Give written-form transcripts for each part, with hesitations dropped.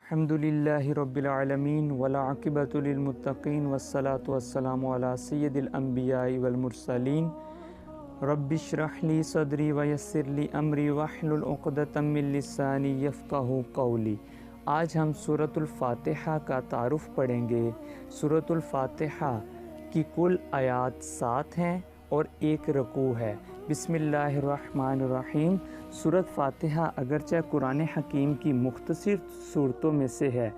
الحمدللہ رب العالمین والعاقبۃ للمتقین والصلاة والسلام علی سید الانبیاء والمرسلین رب اشرح لی صدری ویسر لی امری واحلل عقدۃ من لسانی یفقہوا قولی۔ آج ہم سورۃ الفاتحہ کا تعارف پڑھیں گے۔ سورۃ الفاتحہ کی کل آیات 7 ہیں اور 1 رکوع ہے۔ بسم اللہ الرحمن الرحیم۔ سورۃ فاتحہ اگرچہ قرآن حکیم کی مختصر صورتوں میں سے ہے،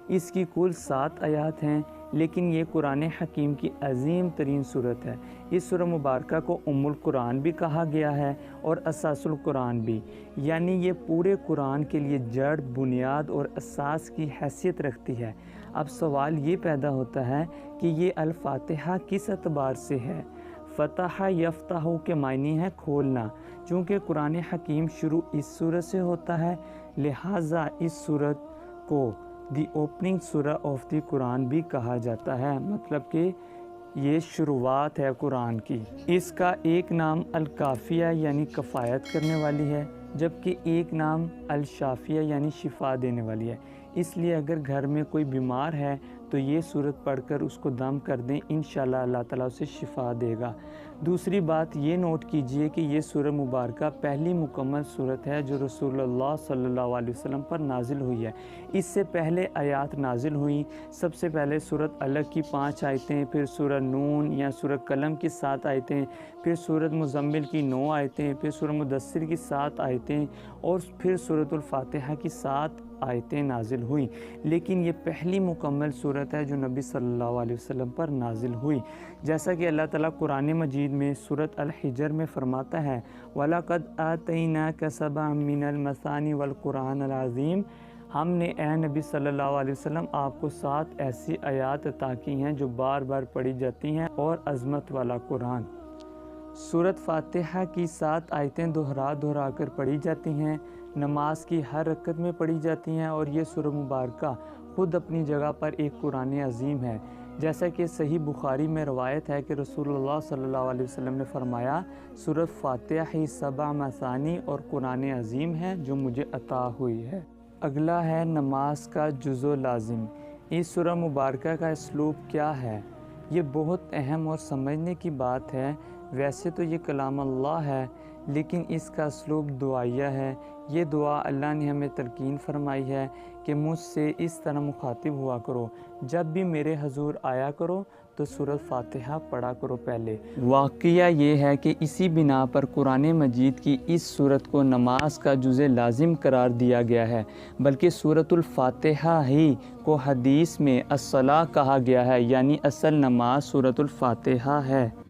اس کی کل 7 آیات ہیں، لیکن یہ قرآن حکیم کی عظیم ترین صورت ہے۔ اس سورہ مبارکہ کو ام القرآن بھی کہا گیا ہے اور اساس القرآن بھی، یعنی یہ پورے قرآن کے لیے جڑ، بنیاد اور اساس کی حیثیت رکھتی ہے۔ اب سوال یہ پیدا ہوتا ہے کہ یہ الفاتحہ کس اعتبار سے ہے؟ فتح یفتح کے معنی ہے کھولنا۔ چونکہ قرآن حکیم شروع اس سورت سے ہوتا ہے، لہٰذا اس سورت کو دی اوپننگ سورہ آف دی قرآن بھی کہا جاتا ہے، مطلب کہ یہ شروعات ہے قرآن کی۔ اس کا ایک نام الکافیہ یعنی کفایت کرنے والی ہے، جبکہ ایک نام الشافیہ یعنی شفا دینے والی ہے۔ اس لیے اگر گھر میں کوئی بیمار ہے تو یہ سورت پڑھ کر اس کو دم کر دیں، انشاءاللہ اللہ تعالیٰ اسے شفا دے گا۔ دوسری بات یہ نوٹ کیجئے کہ یہ سورہ مبارکہ پہلی مکمل سورت ہے جو رسول اللہ صلی اللہ علیہ وسلم پر نازل ہوئی ہے۔ اس سے پہلے آیات نازل ہوئیں۔ سب سے پہلے سورۃ الگ کی 5 آیتیں، پھر سورہ نون یا سورہ قلم کی 7 آیتیں، پھر سورۃ مزمل کی 9 آیتیں، پھر سورہ مدثر کی 7 آیتیں اور پھر سورۃ الفاتحہ کی 7 آیتیں نازل ہوئیں، لیکن یہ پہلی مکمل صورت ہے جو نبی صلی اللہ علیہ وسلم پر نازل ہوئی۔ جیسا کہ اللہ تعالیٰ قرآن مجید میں سورۃ الحجر میں فرماتا ہے وَلَقَدْ آتَيْنَاكَ سَبْعًا مِّنَ الْمَثَانِي وَالْقُرْآنِ الْعَظِيمِ، ہم نے اے نبی صلی اللہ علیہ وسلم آپ کو 7 ایسی آیات عطا کی ہیں جو بار بار پڑھی جاتی ہیں اور عظمت والا قرآن۔ سورۃ فاتحہ کی 7 آیتیں دہرا کر پڑھی جاتی ہیں، نماز کی ہر رکعت میں پڑھی جاتی ہیں، اور یہ سورہ مبارکہ خود اپنی جگہ پر ایک قرآن عظیم ہے۔ جیسا کہ صحیح بخاری میں روایت ہے کہ رسول اللہ صلی اللہ علیہ وسلم نے فرمایا سورۃ فاتحہ ہی 7 مثانی اور قرآن عظیم ہے جو مجھے عطا ہوئی ہے۔ اگلا ہے نماز کا جزو لازم۔ اس سورہ مبارکہ کا اسلوب کیا ہے؟ یہ بہت اہم اور سمجھنے کی بات ہے۔ ویسے تو یہ کلام اللہ ہے، لیکن اس کا اسلوب دعائیہ ہے۔ یہ دعا اللہ نے ہمیں تلقین فرمائی ہے کہ مجھ سے اس طرح مخاطب ہوا کرو، جب بھی میرے حضور آیا کرو تو سورۃ فاتحہ پڑھا کرو پہلے۔ واقعہ یہ ہے کہ اسی بنا پر قرآن مجید کی اس سورت کو نماز کا جزء لازم قرار دیا گیا ہے، بلکہ سورۃ الفاتحہ ہی کو حدیث میں الصلاۃ کہا گیا ہے، یعنی اصل نماز سورۃ الفاتحہ ہے۔